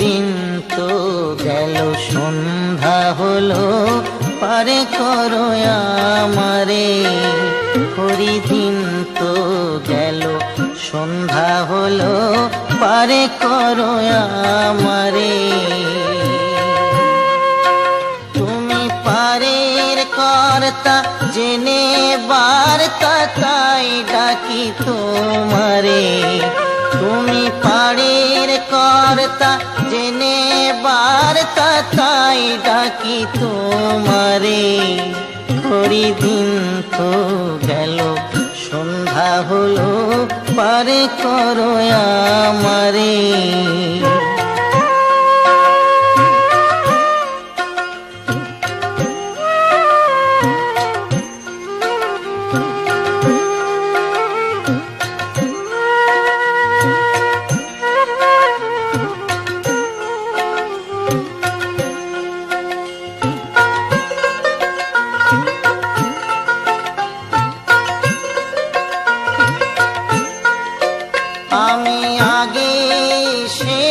দিন তো গেল সন্ধ্যা হলো, পারে করো আমারে। দিন তো গেল সন্ধ্যা হলো, পারে করো আমারে। তুমি পারের কর্তা জেনে বার্তা, তাই ডাকি তোমারে। তুমি পারের কর্তা জেনে বার্তা, তাই ডাকি তোমারে। দিন তো গেল সন্ধ্যা হলো, পারে করো আমারে। আমি আগে সে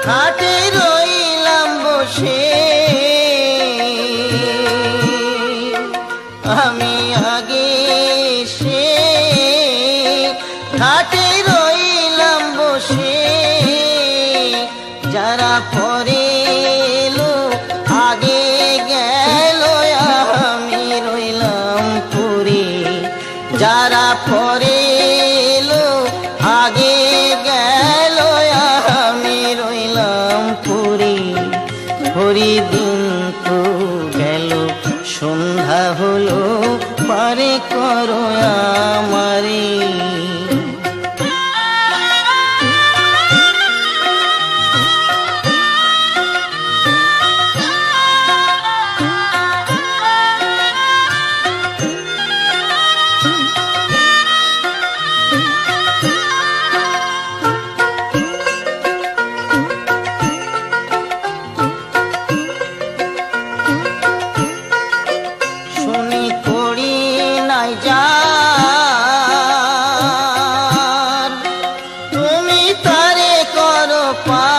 ঘাটে রইলাম বসে, আমি আগে সে ঘাটে রইলাম বসে। যারা পরে এলো আগে গেল, আমি রইলাম পরে। যারা পরে এলো আগে গেল, আমি রইলাম পরে। দিন তো গেল সন্ধ্যা হলো, পারে করো আমারে। তুমি তারে করো পার,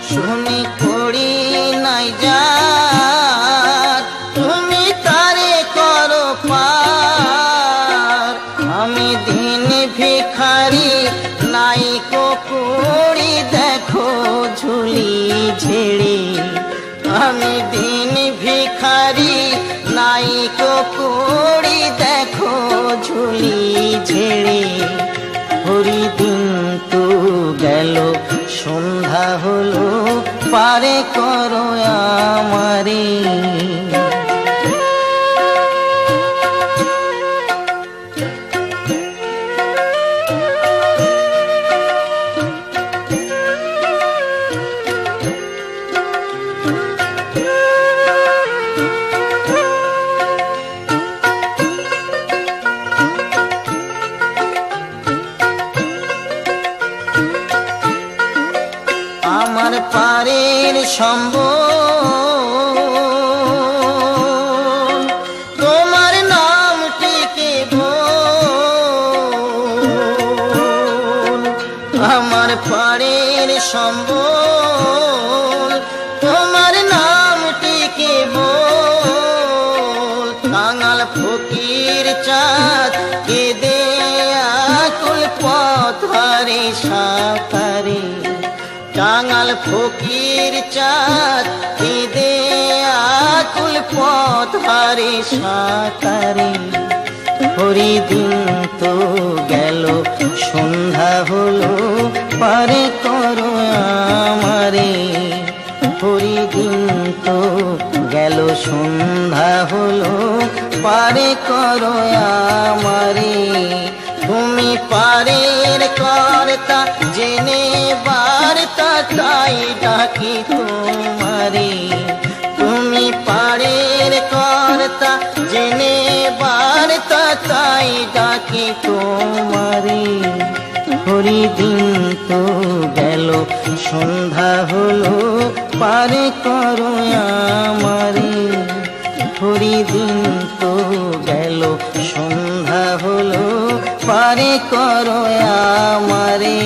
শুনি করি নাই যার। তুমি তারে করো পার, আমি দিন ভিখারি নাই কুড়ি, দেখো ঝুলি ঝেড়ে। আমি দিন ভিখারি নাই কুড়ি, দেখো ঝুলি ঝেড়ে। দিন তো গেল সন্ধ্যা হলো, পারে করো আমারে। আমার পারের সম্বল, তোমার নামটিকে বল। আমার পারের সম্বল, তোমার নামটিকে বল। কাঙাল ফকির চাঁদ কেঁদে আকুল পথরে সাঁতারে। কাঙাল ফকির চাঁদ কেঁদে আকুল পথরে সাঁতারে। দিন তো গেল সন্ধ্যা হলো, পারে করো আমারে। দিন তো গেল সন্ধ্যা হলো, পারে করো আমারে। তুমি পারের কর্তা জেনে বার্তা, তাই ডাকি তোমারে। তুমি পারের কর্তা জেনে বার্তা, তাই ডাকি তোমারে। দিন তো গেল সন্ধ্যা হলো, পারে করো আমারে। দিন তো গেল সন্ধ্যা হলো, পারে করো আমারে।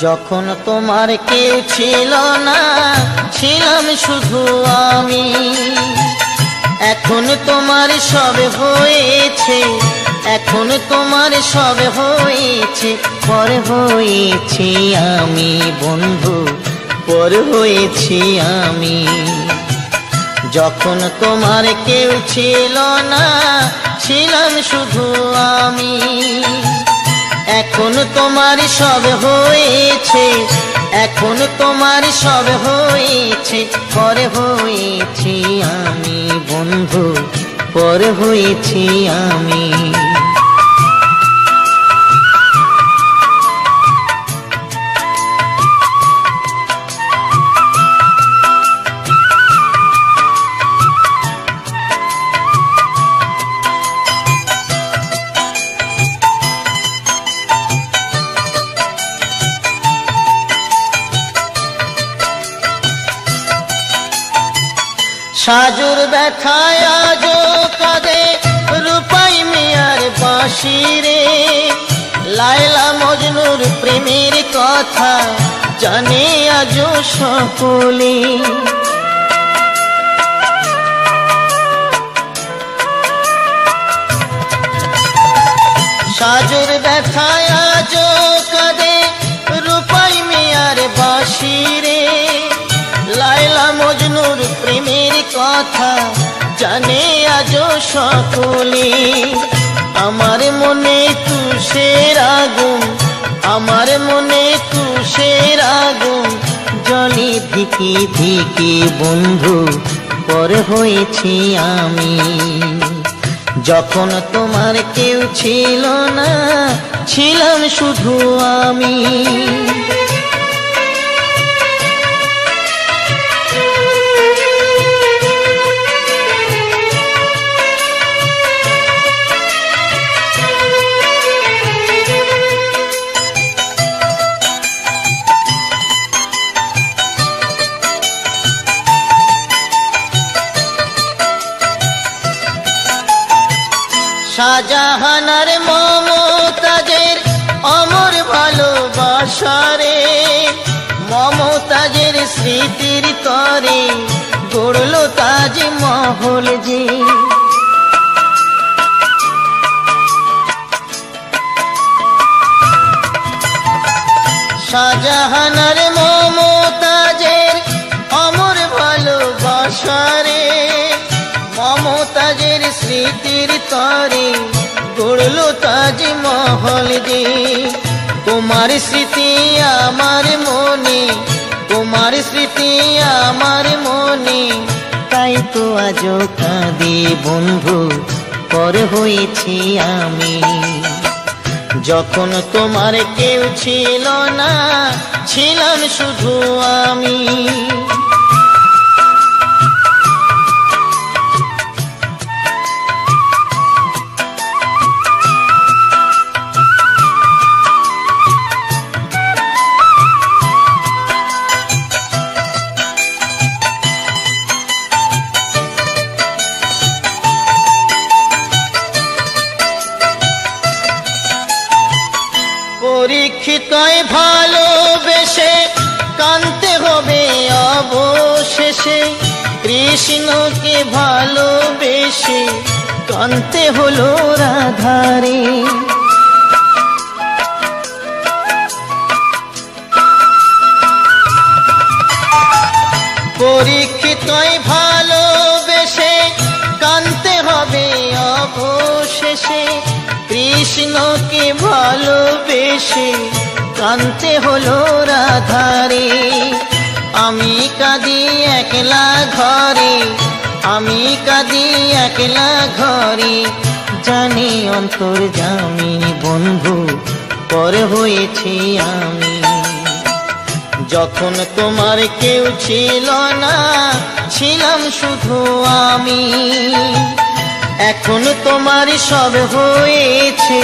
যখন তোমার কেউ ছিল না, ছিলাম শুধু আমি। এখন তোমার সব হয়েছে, এখন তোমার সব হয়েছে, পর হয়েছি আমি বন্ধু, পর হয়েছি আমি। যখন তোমার কেউ ছিল না, ছিলাম শুধু আমি। এখন তোমার সব হয়েছে, এখন তোমার সব হয়েছে, পর হয়েছি আমি বন্ধু, পর হয়েছি আমি। সাজুর ব্যথায় আজো কাঁদে রূপাই মিয়ার বাঁশি রে। লায়লা মজনুর প্রেমের কথা জানে আজো সকলে। সাজুর ব্যথায় আজো কাঁদে রূপাই মিয়ার বাঁশি রে। লায়লা মজনুর প্রেমের কথা জানে আজো সকলে। আমার মনে তুষের আগুন, আমার মনে তুষের আগুন জলে ধিকে ধিকে বন্ধু, পর হয়েছি আমি। যখন তোমার কেউ ছিল না, ছিলাম শুধু আমি। শাহজাহানার মমতাজের অমর ভালোবাসারে, মমতাজের স্মৃতির তরে গড়ল তাজমহল যে। শাহজাহানার মমতাজের অমর ভালোবাসারে, মমতাজের স্মৃতির তরে গড়ল তাজমহল যে। তোমার স্মৃতি আমার মনে, তোমার স্মৃতি আমার মনে, তাই তো আজও কাঁদি বন্ধু, পর হয়েছি আমি। যখন তোমার কেউ ছিল না, ছিলাম শুধু আমি। পরীক্ষিতয় ভালোবেসে কানতে হবে অবশেষে, কৃষ্ণকে ভালোবেসে কানতে হলো রাধারে। পরীক্ষিতয় ভালোবেসে কানতে হবে অবশেষে, কৃষ্ণকে ভালোবেসে কানতে হলো রাধারে। আমি কাঁদি একলা ঘরে, আমি কাঁদি একলা ঘরে, জানি অন্তর্যামী বন্ধু পর হয়েছি আমি। যখন তোমার কেউ ছিল না, ছিলাম শুধু আমি। এখন তোমার সব হয়েছে,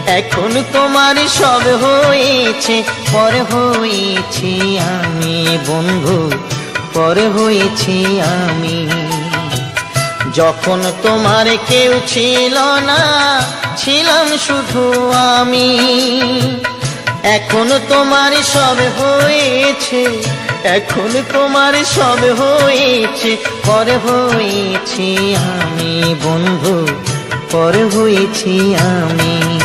এখন তোমার সব হয়েছে, পর হয়েছি আমি বন্ধু, পর হয়েছি আমি। যখন তোমার কেউ ছিল না, ছিলাম শুধু আমি। এখন তোমার সব হয়েছে, এখন তোমার সব হয়েছে, পর হয়েছি আমি বন্ধু, পর হয়েছি আমি।